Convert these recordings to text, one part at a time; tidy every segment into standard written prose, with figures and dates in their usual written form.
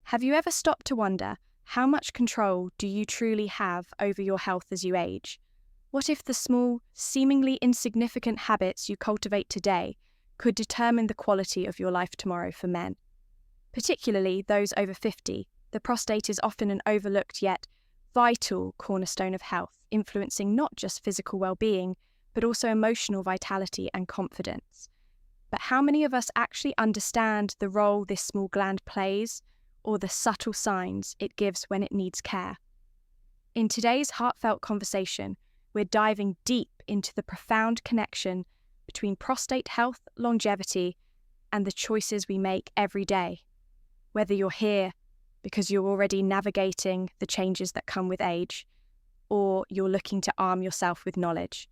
Have you ever stopped to wonder, how much control do you truly have over your health as you age? What if the small, seemingly insignificant habits you cultivate today could determine the quality of your life tomorrow for men? Particularly those over 50, the prostate is often an overlooked yet vital cornerstone of health, influencing not just physical well-being, but also emotional vitality and confidence. But how many of us actually understand the role this small gland plays, or the subtle signs it gives when it needs care? In today's heartfelt conversation, we're diving deep into the profound connection between prostate health, longevity, and the choices we make every day. Whether you're here because you're already navigating the changes that come with age, or you're looking to arm yourself with knowledge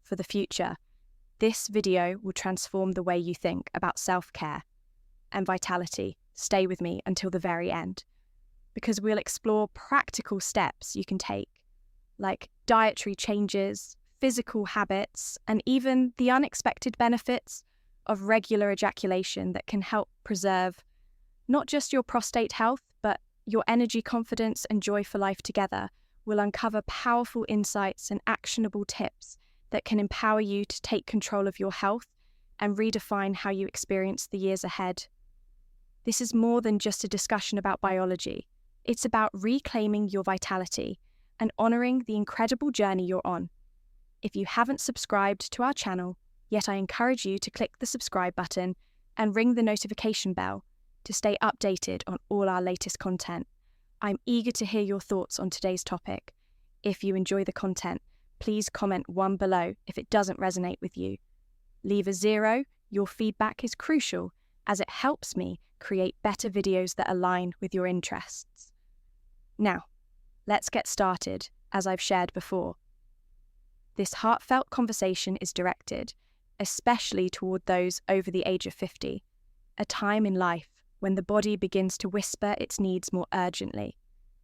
for the future, this video will transform the way you think about self-care and vitality. Stay with me until the very end, because we'll explore practical steps you can take, like dietary changes, physical habits, and even the unexpected benefits of regular ejaculation that can help preserve not just your prostate health, but your energy, confidence, and joy for life together. We'll uncover powerful insights and actionable tips that can empower you to take control of your health and redefine how you experience the years ahead. This is more than just a discussion about biology. It's about reclaiming your vitality and honouring the incredible journey you're on. If you haven't subscribed to our channel, yet I encourage you to click the subscribe button and ring the notification bell to stay updated on all our latest content. I'm eager to hear your thoughts on today's topic. If you enjoy the content, please comment 1 below if it doesn't resonate with you. Leave a 0, your feedback is crucial as it helps me create better videos that align with your interests. Now, let's get started, as I've shared before. This heartfelt conversation is directed, especially toward those over the age of 50, a time in life when the body begins to whisper its needs more urgently,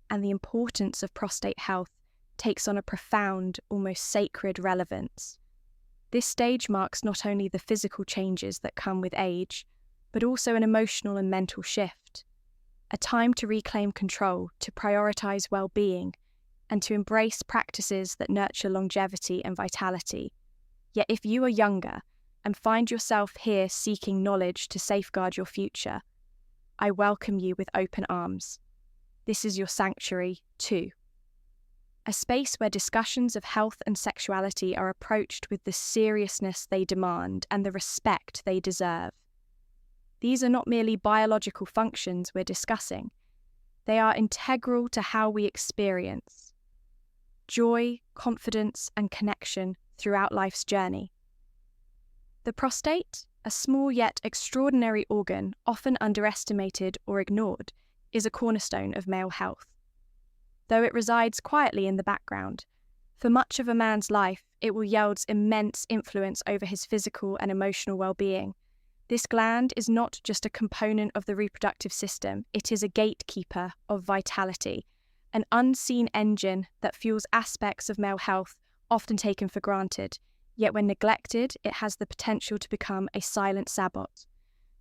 and the importance of prostate health takes on a profound, almost sacred relevance. This stage marks not only the physical changes that come with age, but also an emotional and mental shift, a time to reclaim control, to prioritize well-being, and to embrace practices that nurture longevity and vitality. Yet if you are younger and find yourself here seeking knowledge to safeguard your future, I welcome you with open arms. This is your sanctuary, too. A space where discussions of health and sexuality are approached with the seriousness they demand and the respect they deserve. These are not merely biological functions we're discussing. They are integral to how we experience joy, confidence, and connection throughout life's journey. The prostate, a small yet extraordinary organ, often underestimated or ignored, is a cornerstone of male health. Though it resides quietly in the background, for much of a man's life, it will yield immense influence over his physical and emotional well-being. This gland is not just a component of the reproductive system, it is a gatekeeper of vitality, an unseen engine that fuels aspects of male health often taken for granted, yet when neglected, it has the potential to become a silent sabot,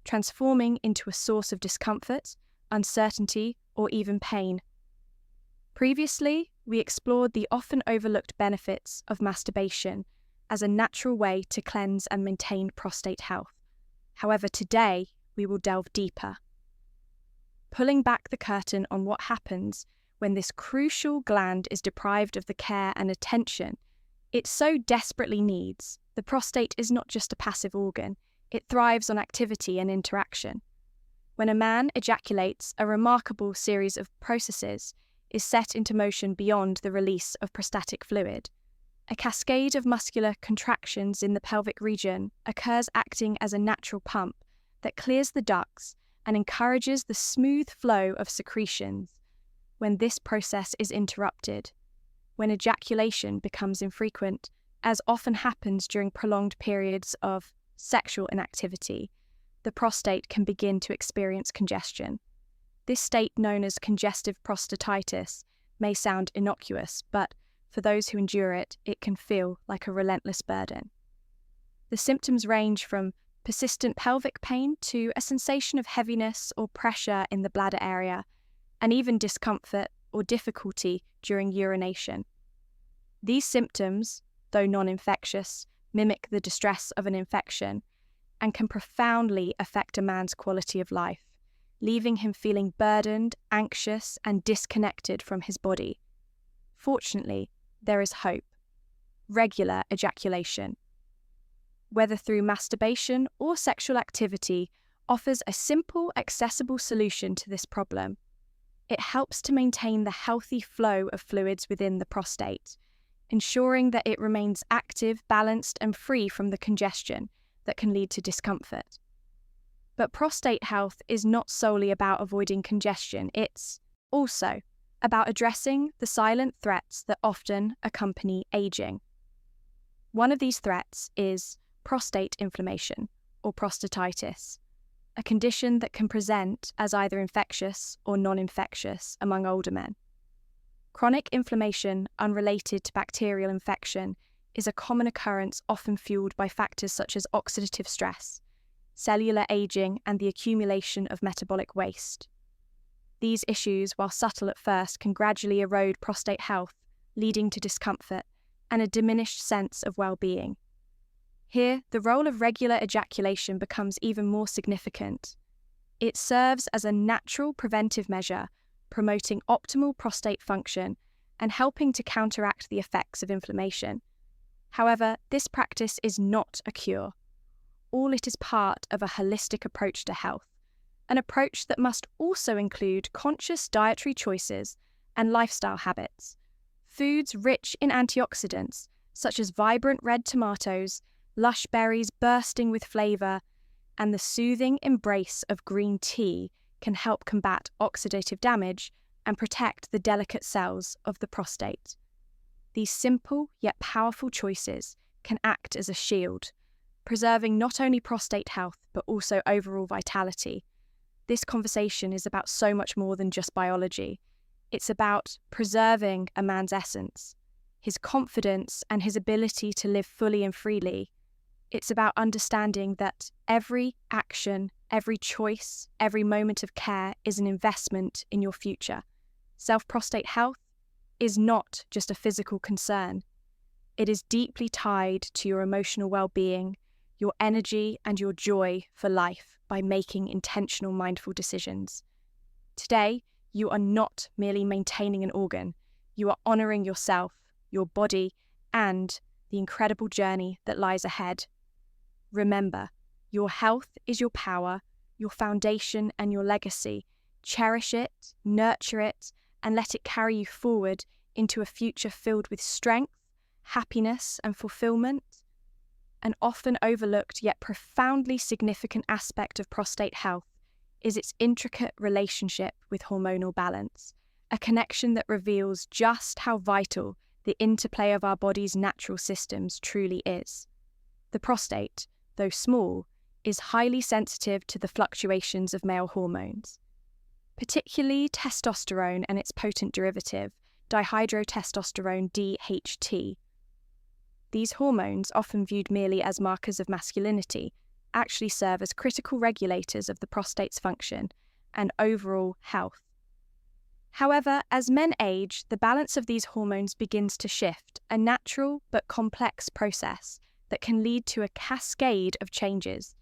transforming into a source of discomfort, uncertainty, or even pain. Previously, we explored the often overlooked benefits of masturbation as a natural way to cleanse and maintain prostate health. However, today, we will delve deeper, pulling back the curtain on what happens when this crucial gland is deprived of the care and attention it so desperately needs. The prostate is not just a passive organ, it thrives on activity and interaction. When a man ejaculates, a remarkable series of processes is set into motion beyond the release of prostatic fluid. A cascade of muscular contractions in the pelvic region occurs, acting as a natural pump that clears the ducts and encourages the smooth flow of secretions. When this process is interrupted, when ejaculation becomes infrequent, as often happens during prolonged periods of sexual inactivity, the prostate can begin to experience congestion. This state, known as congestive prostatitis, may sound innocuous, but for those who endure it, it can feel like a relentless burden. The symptoms range from persistent pelvic pain to a sensation of heaviness or pressure in the bladder area, and even discomfort or difficulty during urination. These symptoms, though non-infectious, mimic the distress of an infection and can profoundly affect a man's quality of life, leaving him feeling burdened, anxious, and disconnected from his body. Fortunately, there is hope. Regular ejaculation, whether through masturbation or sexual activity, offers a simple, accessible solution to this problem. It helps to maintain the healthy flow of fluids within the prostate, ensuring that it remains active, balanced, and free from the congestion that can lead to discomfort. But prostate health is not solely about avoiding congestion, it's also about addressing the silent threats that often accompany aging. One of these threats is prostate inflammation, or prostatitis, a condition that can present as either infectious or non-infectious among older men. Chronic inflammation unrelated to bacterial infection is a common occurrence often fueled by factors such as oxidative stress, cellular aging, and the accumulation of metabolic waste. These issues, while subtle at first, can gradually erode prostate health, leading to discomfort and a diminished sense of well-being. Here, the role of regular ejaculation becomes even more significant. It serves as a natural preventive measure, promoting optimal prostate function and helping to counteract the effects of inflammation. However, this practice is not a cure. All it is part of a holistic approach to health, an approach that must also include conscious dietary choices and lifestyle habits, foods rich in antioxidants such as vibrant red tomatoes, lush berries bursting with flavour, and the soothing embrace of green tea can help combat oxidative damage and protect the delicate cells of the prostate. These simple yet powerful choices can act as a shield, preserving not only prostate health but also overall vitality. This conversation is about so much more than just biology. It's about preserving a man's essence, his confidence, and his ability to live fully and freely. It's about understanding that every action, every choice, every moment of care is an investment in your future. Self-prostate health is not just a physical concern. It is deeply tied to your emotional well-being, your energy, and your joy for life by making intentional, mindful decisions. Today, you are not merely maintaining an organ. You are honouring yourself, your body, and the incredible journey that lies ahead. Remember, your health is your power, your foundation, and your legacy. Cherish it, nurture it, and let it carry you forward into a future filled with strength, happiness, and fulfillment. An often overlooked yet profoundly significant aspect of prostate health is its intricate relationship with hormonal balance, a connection that reveals just how vital the interplay of our body's natural systems truly is. The prostate, though small, is highly sensitive to the fluctuations of male hormones, particularly testosterone and its potent derivative, dihydrotestosterone DHT. These hormones, often viewed merely as markers of masculinity, actually serve as critical regulators of the prostate's function and overall health. However, as men age, the balance of these hormones begins to shift, a natural but complex process that can lead to a cascade of changes.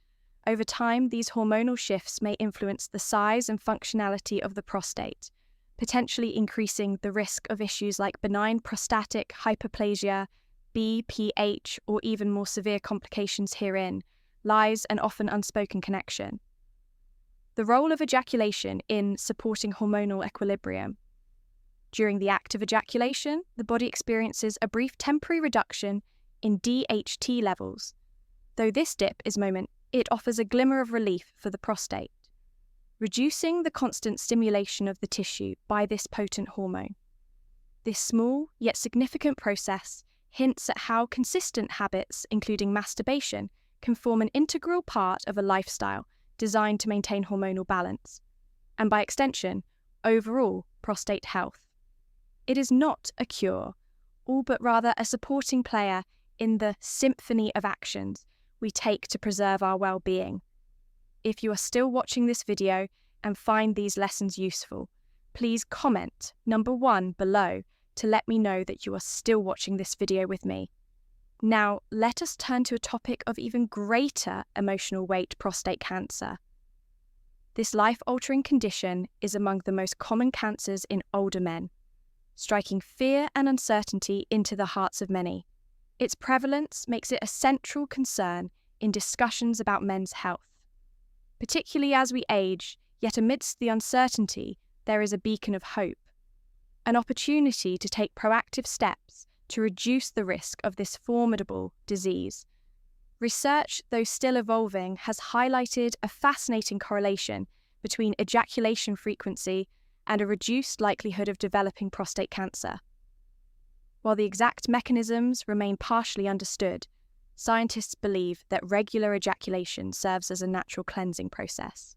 Over time, these hormonal shifts may influence the size and functionality of the prostate, potentially increasing the risk of issues like benign prostatic hyperplasia, BPH, or even more severe complications. Herein lies an often unspoken connection. The role of ejaculation in supporting hormonal equilibrium. During the act of ejaculation, the body experiences a brief temporary reduction in DHT levels. Though this dip is moment, it offers a glimmer of relief for the prostate, reducing the constant stimulation of the tissue by this potent hormone. This small yet significant process hints at how consistent habits, including masturbation, can form an integral part of a lifestyle designed to maintain hormonal balance, and by extension, overall prostate health. It is not a cure, all but rather a supporting player in the symphony of actions we take to preserve our well-being. If you are still watching this video and find these lessons useful, please comment number 1 below to let me know that you are still watching this video with me. Now, let us turn to a topic of even greater emotional weight: prostate cancer. This life-altering condition is among the most common cancers in older men, striking fear and uncertainty into the hearts of many. Its prevalence makes it a central concern in discussions about men's health. Particularly as we age, yet amidst the uncertainty, there is a beacon of hope, an opportunity to take proactive steps to reduce the risk of this formidable disease. Research, though still evolving, has highlighted a fascinating correlation between ejaculation frequency and a reduced likelihood of developing prostate cancer. While the exact mechanisms remain partially understood, scientists believe that regular ejaculation serves as a natural cleansing process.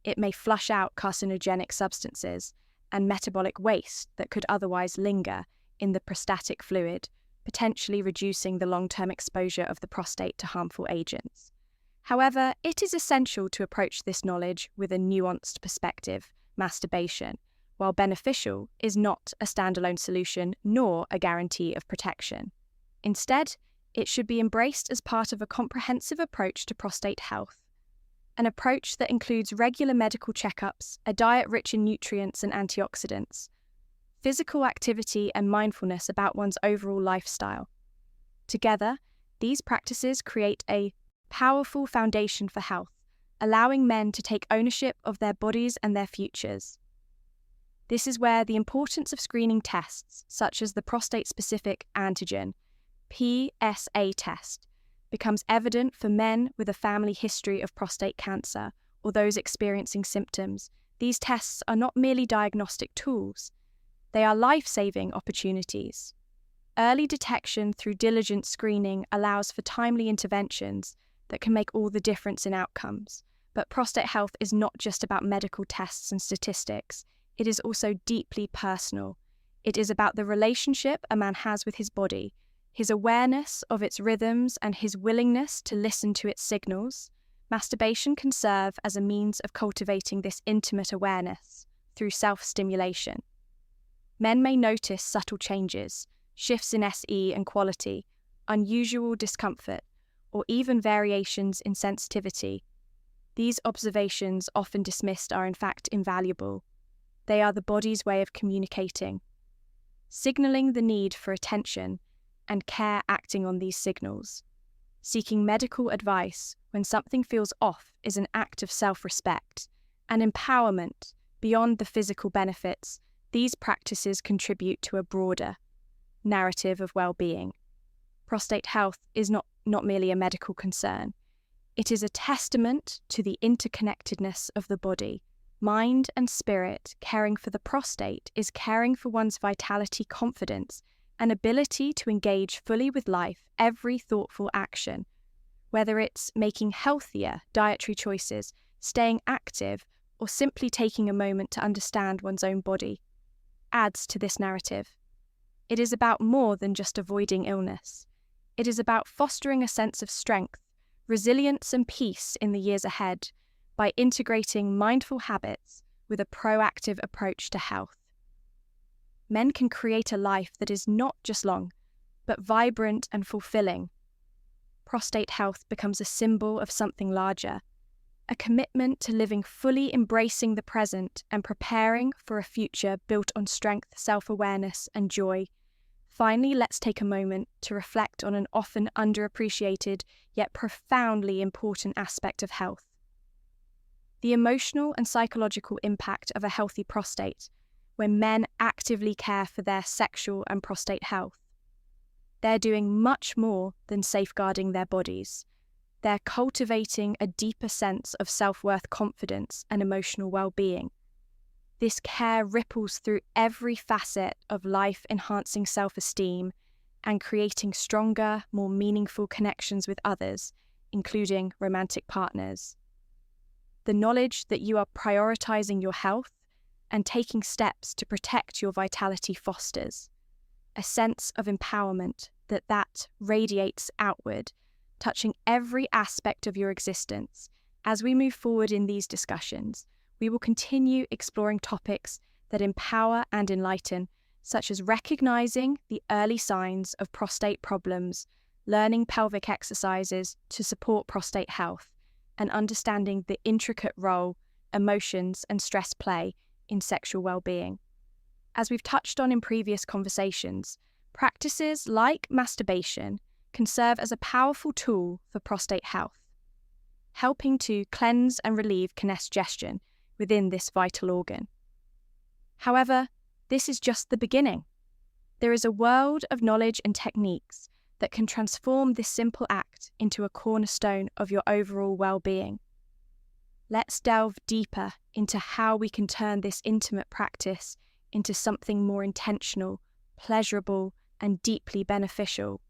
It may flush out carcinogenic substances and metabolic waste that could otherwise linger in the prostatic fluid, potentially reducing the long-term exposure of the prostate to harmful agents. However, it is essential to approach this knowledge with a nuanced perspective. Masturbation, while beneficial, is not a standalone solution nor a guarantee of protection. Instead, it should be embraced as part of a comprehensive approach to prostate health, an approach that includes regular medical checkups, a diet rich in nutrients and antioxidants, physical activity, and mindfulness about one's overall lifestyle. Together, these practices create a powerful foundation for health, allowing men to take ownership of their bodies and their futures. This is where the importance of screening tests, such as the prostate-specific antigen (PSA) test, becomes evident for men with a family history of prostate cancer or those experiencing symptoms. These tests are not merely diagnostic tools, they are life-saving opportunities. Early detection through diligent screening allows for timely interventions that can make all the difference in outcomes. But prostate health is not just about medical tests and statistics. It is also deeply personal. It is about the relationship a man has with his body, his awareness of its rhythms, and his willingness to listen to its signals. Masturbation can serve as a means of cultivating this intimate awareness through self-stimulation. Men may notice subtle changes, shifts in SE and quality, unusual discomfort, or even variations in sensitivity. These observations, often dismissed, are in fact invaluable. They are the body's way of communicating, signaling the need for attention and care. Acting on these signals, seeking medical advice when something feels off, is an act of self-respect and empowerment. Beyond the physical benefits, these practices contribute to a broader narrative of well-being. Prostate health is not merely a medical concern. It is a testament to the interconnectedness of the body, mind, and spirit. Caring for the prostate is caring for one's vitality, confidence, and ability to engage fully with life. Every thoughtful action, whether it's making healthier dietary choices, staying active, or simply taking a moment to understand one's own body, adds to this narrative. It is about more than just avoiding illness. It is about fostering a sense of strength, resilience, and peace in the years ahead by integrating mindful habits with a proactive approach to health. Men can create a life that is not just long, but vibrant and fulfilling. Prostate health becomes a symbol of something larger, a commitment to living fully, embracing the present, and preparing for a future built on strength, self-awareness, and joy. Finally, let's take a moment to reflect on an often underappreciated yet profoundly important aspect of health: the emotional and psychological impact of a healthy prostate. When men actively care for their sexual and prostate health, they're doing much more than safeguarding their bodies. They're cultivating a deeper sense of self-worth, confidence, and emotional well-being. This care ripples through every facet of life, enhancing self-esteem and creating stronger, more meaningful connections with others, including romantic partners. The knowledge that you are prioritizing your health and taking steps to protect your vitality fosters a sense of empowerment that radiates outward, touching every aspect of your existence. As we move forward in these discussions, we will continue exploring topics that empower and enlighten, such as recognizing the early signs of prostate problems, learning pelvic exercises to support prostate health, and understanding the intricate role emotions and stress play in sexual well-being. As we've touched on in previous conversations, practices like masturbation can serve as a powerful tool for prostate health, helping to cleanse and relieve congestion within this vital organ. However, this is just the beginning. There is a world of knowledge and techniques that can transform this simple act into a cornerstone of your overall well-being. Let's delve deeper into how we can turn this intimate practice into something more intentional, pleasurable, and deeply beneficial.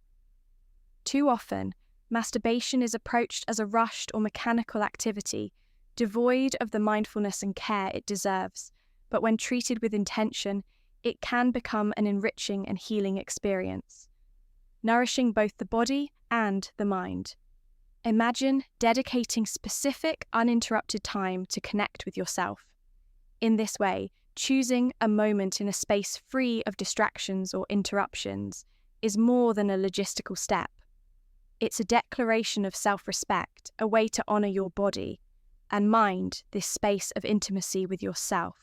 Too often, masturbation is approached as a rushed or mechanical activity, devoid of the mindfulness and care it deserves, but when treated with intention, it can become an enriching and healing experience, nourishing both the body and the mind. Imagine dedicating specific, uninterrupted time to connect with yourself. In this way, choosing a moment in a space free of distractions or interruptions is more than a logistical step. It's a declaration of self-respect, a way to honor your body and mind. This space of intimacy with yourself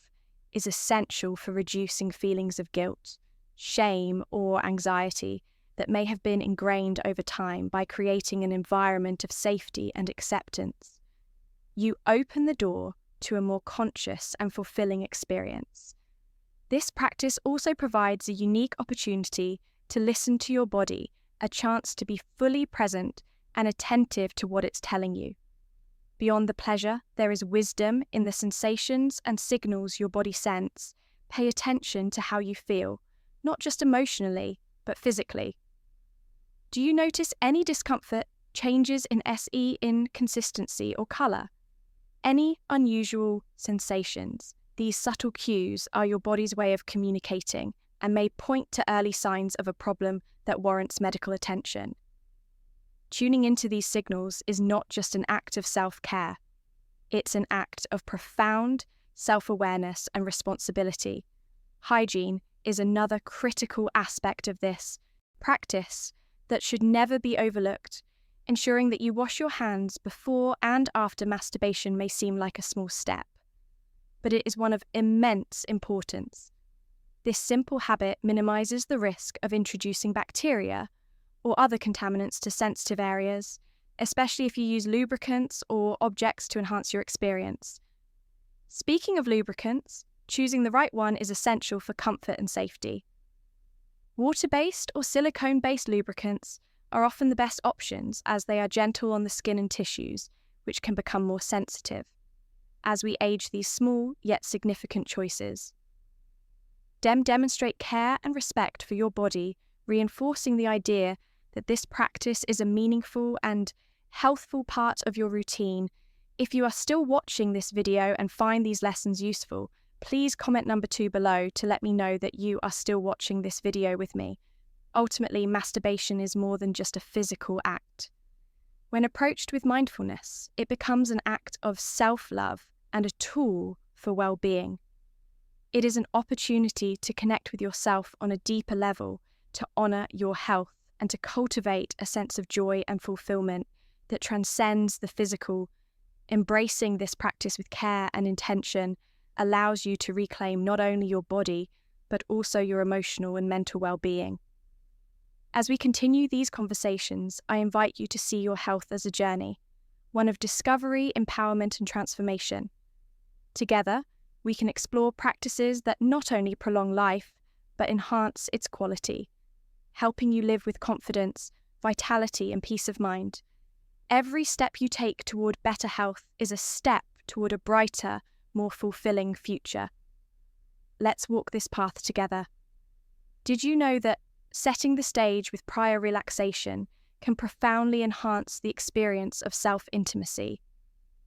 is essential for reducing feelings of guilt, shame, or anxiety that may have been ingrained over time by creating an environment of safety and acceptance. You open the door to a more conscious and fulfilling experience. This practice also provides a unique opportunity to listen to your body, a chance to be fully present and attentive to what it's telling you. Beyond the pleasure, there is wisdom in the sensations and signals your body sends. Pay attention to how you feel, not just emotionally, but physically. Do you notice any discomfort, changes in SE inconsistency or colour? Any unusual sensations? These subtle cues are your body's way of communicating and may point to early signs of a problem that warrants medical attention. Tuning into these signals is not just an act of self-care. It's an act of profound self-awareness and responsibility. Hygiene is another critical aspect of this practice that should never be overlooked. Ensuring that you wash your hands before and after masturbation may seem like a small step, but it is one of immense importance. This simple habit minimizes the risk of introducing bacteria or other contaminants to sensitive areas, especially if you use lubricants or objects to enhance your experience. Speaking of lubricants, choosing the right one is essential for comfort and safety. Water-based or silicone-based lubricants are often the best options as they are gentle on the skin and tissues, which can become more sensitive as we age these small yet significant choices. Demonstrate care and respect for your body, reinforcing the idea that this practice is a meaningful and healthful part of your routine. If you are still watching this video and find these lessons useful, please comment number 2 below to let me know that you are still watching this video with me. Ultimately, masturbation is more than just a physical act. When approached with mindfulness, it becomes an act of self-love and a tool for well-being. It is an opportunity to connect with yourself on a deeper level, to honor your health, and to cultivate a sense of joy and fulfillment that transcends the physical. Embracing this practice with care and intention allows you to reclaim not only your body, but also your emotional and mental well-being. As we continue these conversations, I invite you to see your health as a journey, one of discovery, empowerment, and transformation. Together, we can explore practices that not only prolong life, but enhance its quality, helping you live with confidence, vitality, and peace of mind. Every step you take toward better health is a step toward a brighter, more fulfilling future. Let's walk this path together. Did you know that setting the stage with prior relaxation can profoundly enhance the experience of self-intimacy?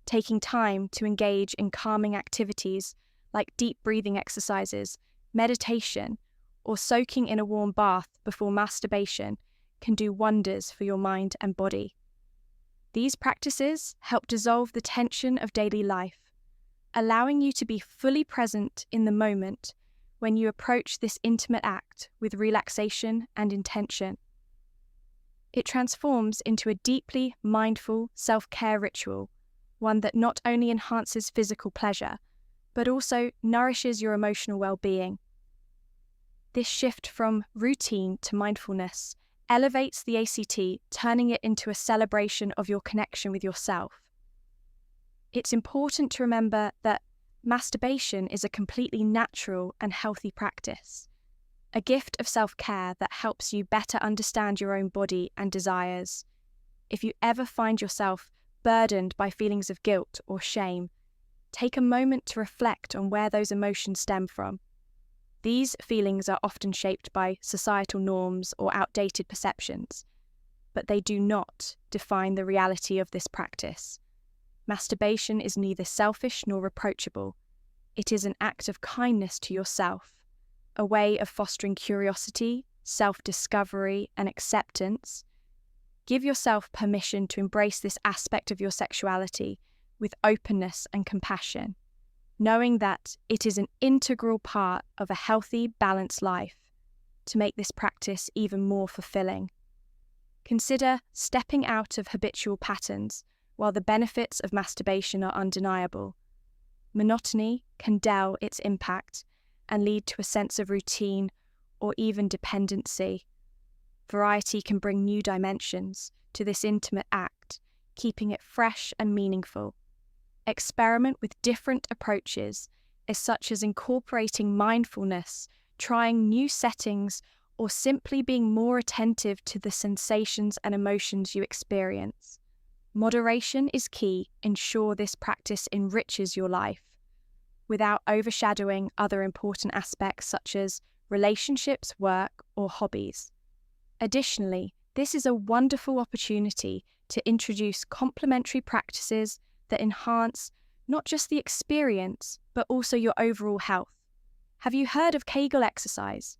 Taking time to engage in calming activities like deep breathing exercises, meditation, or soaking in a warm bath before masturbation can do wonders for your mind and body. These practices help dissolve the tension of daily life, allowing you to be fully present in the moment when you approach this intimate act with relaxation and intention. It transforms into a deeply mindful self-care ritual, one that not only enhances physical pleasure, but also nourishes your emotional well-being. This shift from routine to mindfulness elevates the ACT, turning it into a celebration of your connection with yourself. It's important to remember that masturbation is a completely natural and healthy practice, a gift of self-care that helps you better understand your own body and desires. If you ever find yourself burdened by feelings of guilt or shame, take a moment to reflect on where those emotions stem from. These feelings are often shaped by societal norms or outdated perceptions, but they do not define the reality of this practice. Masturbation is neither selfish nor reproachable. It is an act of kindness to yourself, a way of fostering curiosity, self-discovery, and acceptance. Give yourself permission to embrace this aspect of your sexuality with openness and compassion, knowing that it is an integral part of a healthy, balanced life, to make this practice even more fulfilling. Consider stepping out of habitual patterns while the benefits of masturbation are undeniable. Monotony can dull its impact and lead to a sense of routine or even dependency. Variety can bring new dimensions to this intimate act, keeping it fresh and meaningful. Experiment with different approaches, such as incorporating mindfulness, trying new settings, or simply being more attentive to the sensations and emotions you experience. Moderation is key. Ensure this practice enriches your life, without overshadowing other important aspects such as relationships, work, or hobbies. Additionally, this is a wonderful opportunity to introduce complementary practices that enhance not just the experience, but also your overall health. Have you heard of Kegel exercise?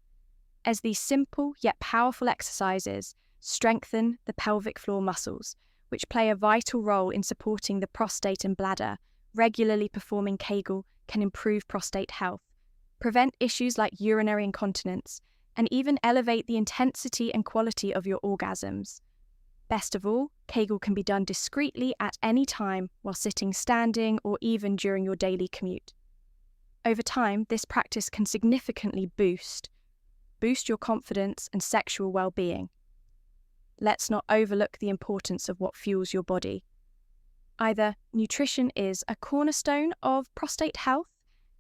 As these simple yet powerful exercises strengthen the pelvic floor muscles, which play a vital role in supporting the prostate and bladder. Regularly performing Kegel can improve prostate health, prevent issues like urinary incontinence, and even elevate the intensity and quality of your orgasms. Best of all, Kegel can be done discreetly at any time while sitting, standing, or even during your daily commute. Over time, this practice can significantly boost your confidence and sexual well-being. Let's not overlook the importance of what fuels your body. Either nutrition is a cornerstone of prostate health,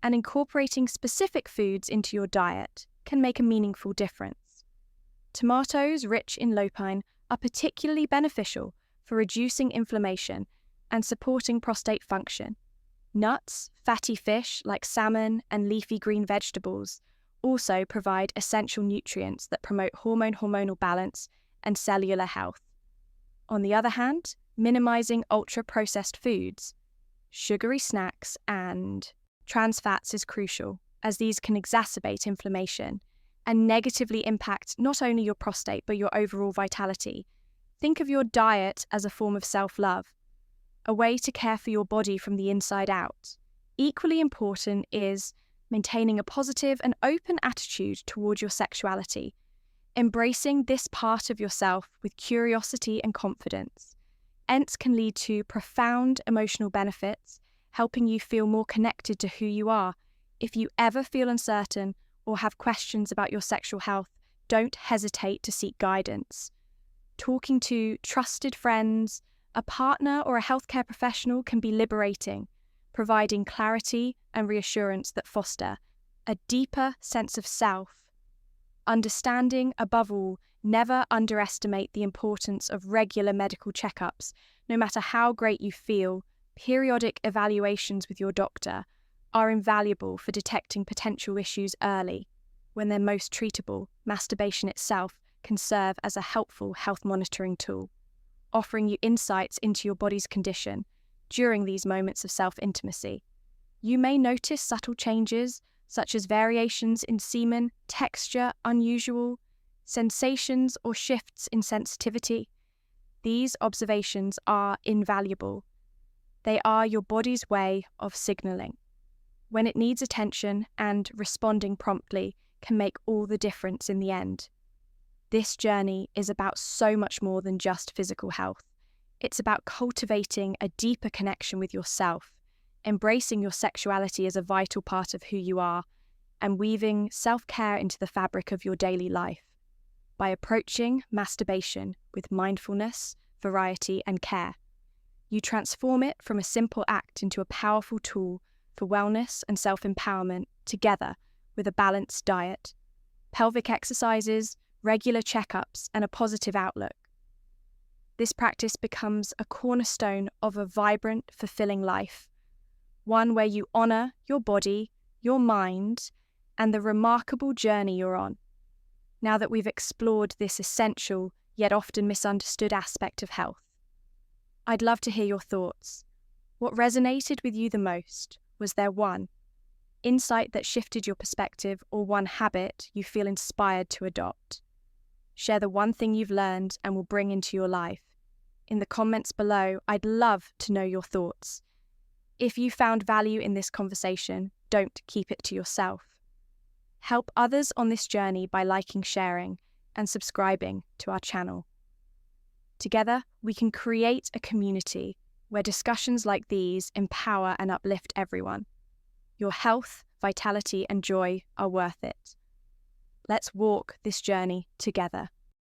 and incorporating specific foods into your diet can make a meaningful difference. Tomatoes rich in lupine are particularly beneficial for reducing inflammation and supporting prostate function. Nuts, fatty fish like salmon, and leafy green vegetables also provide essential nutrients that promote hormonal balance and cellular health. On the other hand, minimizing ultra-processed foods, sugary snacks, and trans fats is crucial, as these can exacerbate inflammation and negatively impact not only your prostate but your overall vitality. Think of your diet as a form of self-love, a way to care for your body from the inside out. Equally important is maintaining a positive and open attitude toward your sexuality, embracing this part of yourself with curiosity and confidence. ENTs can lead to profound emotional benefits, helping you feel more connected to who you are. If you ever feel uncertain or have questions about your sexual health, don't hesitate to seek guidance. Talking to trusted friends, a partner, or a healthcare professional can be liberating, providing clarity and reassurance that foster a deeper sense of self. Understanding, above all, never underestimate the importance of regular medical checkups. No matter how great you feel, periodic evaluations with your doctor are invaluable for detecting potential issues early. When they're most treatable, masturbation itself can serve as a helpful health monitoring tool, offering you insights into your body's condition during these moments of self-intimacy. You may notice subtle changes, such as variations in semen, texture, unusual sensations, or shifts in sensitivity. These observations are invaluable. They are your body's way of signaling. when it needs attention and responding promptly can make all the difference in the end. This journey is about so much more than just physical health. It's about cultivating a deeper connection with yourself, embracing your sexuality as a vital part of who you are, and weaving self-care into the fabric of your daily life. By approaching masturbation with mindfulness, variety, and care, you transform it from a simple act into a powerful tool for wellness and self-empowerment, together with a balanced diet, pelvic exercises, regular checkups, and a positive outlook. This practice becomes a cornerstone of a vibrant, fulfilling life, one where you honor your body, your mind, and the remarkable journey you're on. Now that we've explored this essential yet often misunderstood aspect of health, I'd love to hear your thoughts. What resonated with you the most? Was there one insight that shifted your perspective, or one habit you feel inspired to adopt? Share the one thing you've learned and will bring into your life. In the comments below, I'd love to know your thoughts. If you found value in this conversation, don't keep it to yourself. Help others on this journey by liking, sharing, and subscribing to our channel. Together, we can create a community where discussions like these empower and uplift everyone. Your health, vitality, and joy are worth it. Let's walk this journey together.